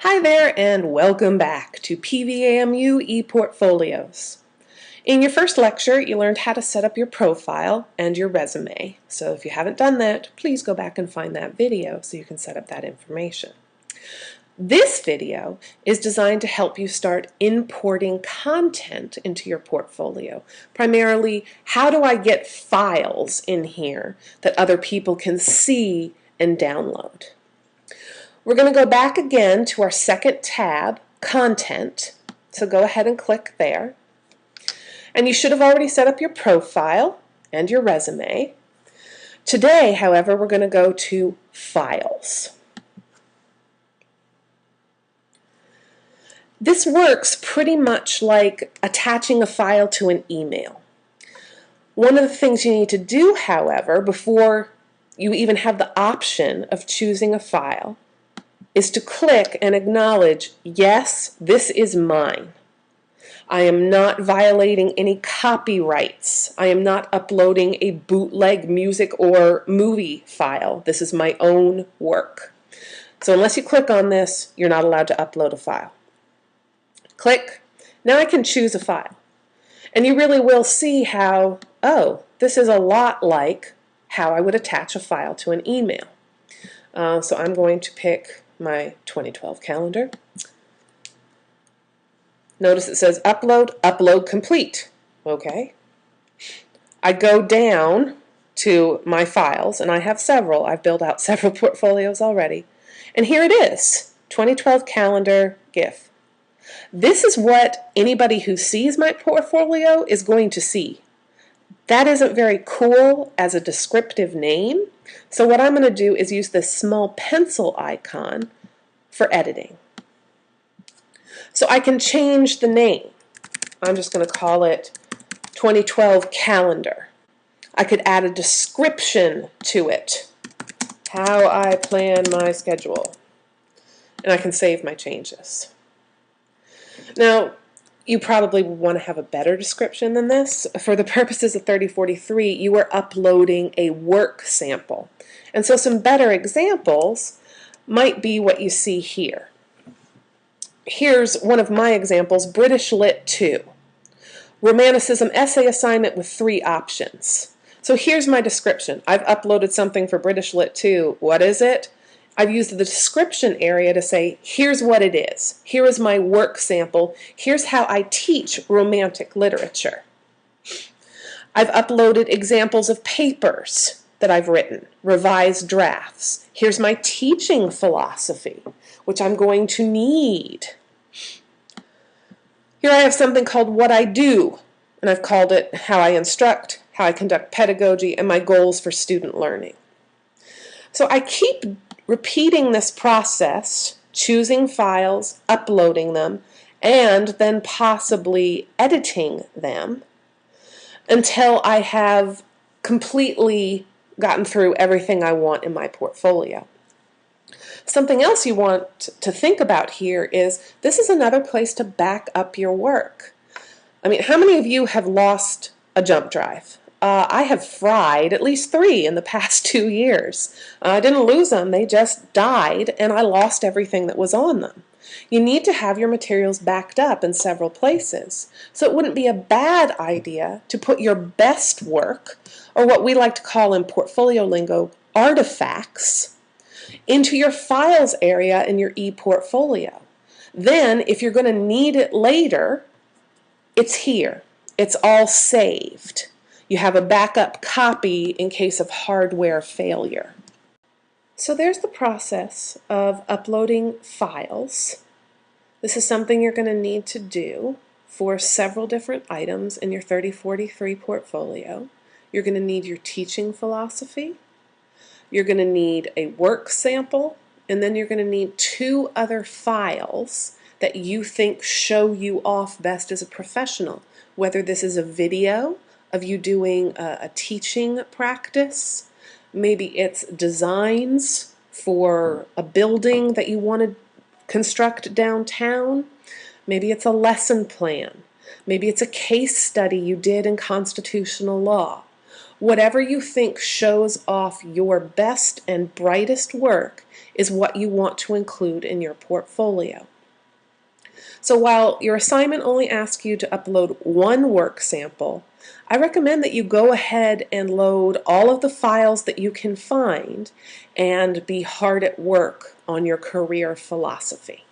Hi there and welcome back to PVAMU ePortfolios. In your first lecture, you learned how to set up your profile and your resume. So if you haven't done that, please go back and find that video so you can set up that information. This video is designed to help you start importing content into your portfolio. Primarily, how do I get files in here that other people can see and download? We're going to go back again to our second tab, Content. So go ahead and click there. And you should have already set up your profile and your resume. Today, however, we're going to go to Files. This works pretty much like attaching a file to an email. One of the things you need to do, however, before you even have the option of choosing a file, is to click and acknowledge, yes, this is mine. I am not violating any copyrights. I am not uploading a bootleg music or movie file. This is my own work. So unless you click on this, you're not allowed to upload a file. Click. Now I can choose a file. And you really will see how, oh, this is a lot like how I would attach a file to an email. So I'm going to pick my 2012 calendar. Notice it says upload complete. Okay. I go down to my files, and I have several. I've built out several portfolios already. And here it is, 2012 calendar GIF. This is what anybody who sees my portfolio is going to see. That isn't very cool as a descriptive name, so what I'm going to do is use this small pencil icon for editing. So I can change the name. I'm just going to call it 2012 calendar. I could add a description to it, how I plan my schedule, and I can save my changes. Now, you probably want to have a better description than this. For the purposes of 3043, you are uploading a work sample. And so some better examples might be what you see here. Here's one of my examples, British Lit 2. Romanticism essay assignment with 3 options. So here's my description. I've uploaded something for British Lit 2. What is it? I've used the description area to say, here's what it is. Here is my work sample. Here's how I teach romantic literature. I've uploaded examples of papers that I've written, revised drafts. Here's my teaching philosophy, which I'm going to need. Here I have something called What I Do, and I've called it How I Instruct, How I Conduct Pedagogy, and My Goals for Student Learning. So I keep repeating this process, choosing files, uploading them, and then possibly editing them until I have completely gotten through everything I want in my portfolio. Something else you want to think about here is this is another place to back up your work. I mean, how many of you have lost a jump drive? I have fried at least 3 in the past 2 years. I didn't lose them, they just died, and I lost everything that was on them. You need to have your materials backed up in several places. So it wouldn't be a bad idea to put your best work, or what we like to call in portfolio lingo, artifacts, into your files area in your ePortfolio. Then, if you're going to need it later, it's here. It's all saved. You have a backup copy in case of hardware failure. So there's the process of uploading files. This is something you're going to need to do for several different items in your 3043 portfolio. You're going to need your teaching philosophy. You're going to need a work sample, and then you're going to need 2 other files that you think show you off best as a professional, whether this is a video of you doing a teaching practice, maybe it's designs for a building that you want to construct downtown, maybe it's a lesson plan, maybe it's a case study you did in constitutional law. Whatever you think shows off your best and brightest work is what you want to include in your portfolio. So while your assignment only asks you to upload one work sample, I recommend that you go ahead and load all of the files that you can find and be hard at work on your career philosophy.